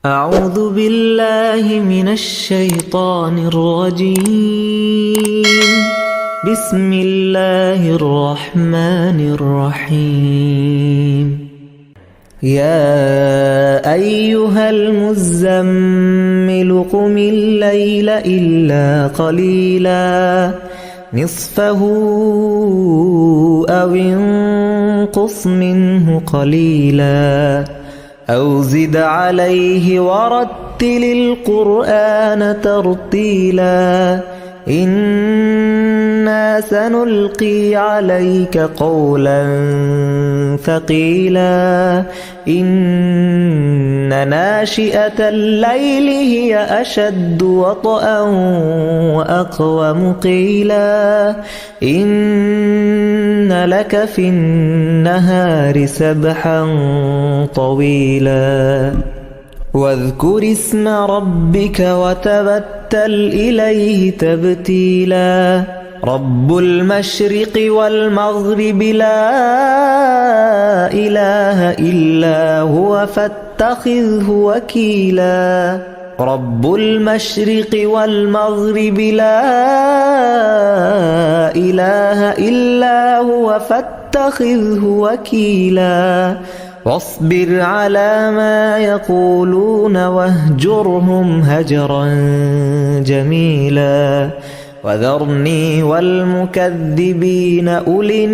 أعوذ بالله من الشيطان الرجيم. بسم الله الرحمن الرحيم. يا أيها المزمل قم الليل إلا قليلا نصفه أو انقص منه قليلا أو زد عليه ورتل القرآن ترتيلا إنا سنلقي عليك قولا ثقيلا إن ناشئة الليل هي أشد وطئا وأقوم قيلا إن لك في النهار سبحا طويلا واذكر اسم ربك وتبتل إليه تبتيلا رب المشرق والمغرب لا إله إلا هو فاتخذه وكيلا رب المشرق والمغرب لا إله إلا هو فاتخذه وكيلا واصبر على ما يقولون واهجرهم هجرا جميلا وذرني والمكذبين أولي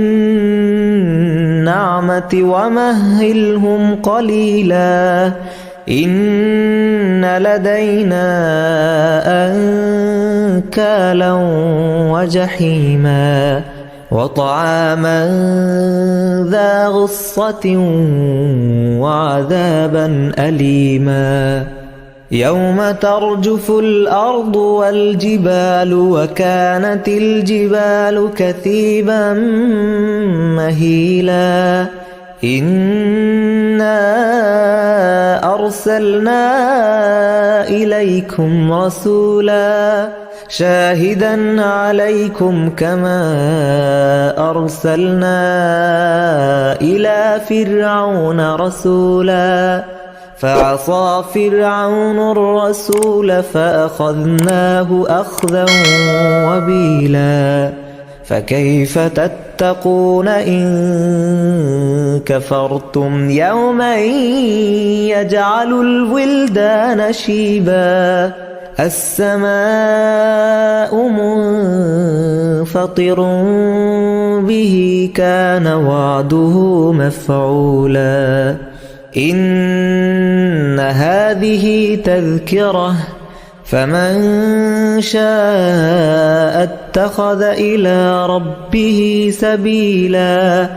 النعمة ومهلهم قليلا إن لدينا أنكالا وجحيما وطعاما ذا غصة وعذابا أليما يوم ترجف الأرض والجبال وكانت الجبال كثيبا مهيلا إنا أرسلنا إليكم رسولا شاهدا عليكم كما أرسلنا إلى فرعون رسولا فعصى فرعون الرسول فأخذناه أخذا وبيلا فكيف تتقون إن كفرتم يوما يجعل الولدان شيبا السماء منفطر به كان وعده مفعولا إن هذه تذكرة فمن شاء اتخذ إلى ربه سبيلا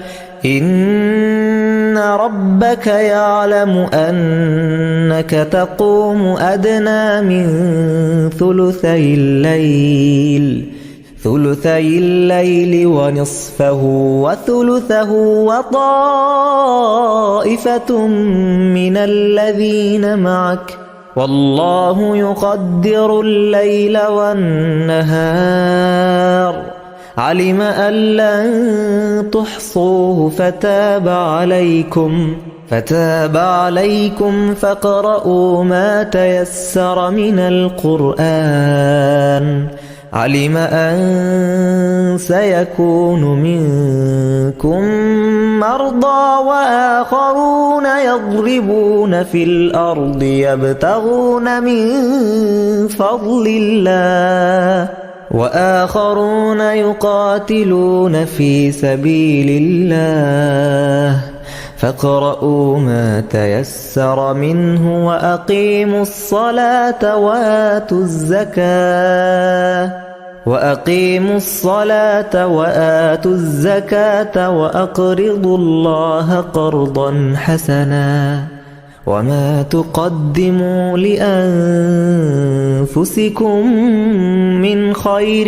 إن ربك يعلم أنك تقوم أدنى من ثلثي الليل ونصفه وثلثه وطائفة من الذين معك والله يقدر الليل والنهار علم أن لن تحصوه فتاب عليكم فاقرؤوا ما تيسر من القرآن علم أن سيكون منكم مرضى وآخرون يضربون في الأرض يبتغون من فضل الله وآخرون يقاتلون في سبيل الله فاقرؤوا ما تيسر منه وأقيموا الصلاة وآتوا الزكاة وأقرضوا الله قرضا حسنا وما تقدموا لأنفسكم من خير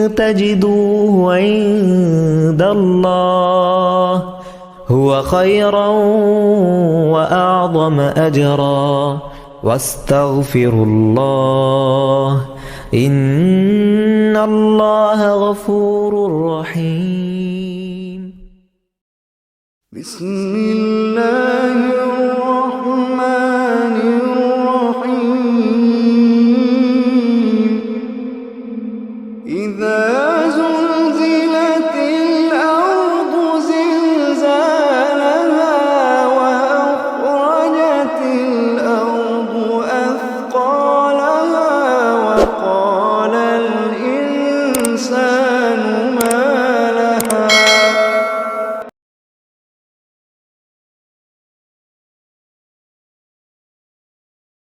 تجدوه عند الله هو خيرا وأعظم أجرا واستغفروا الله إن الله غفور رحيم. بسم الله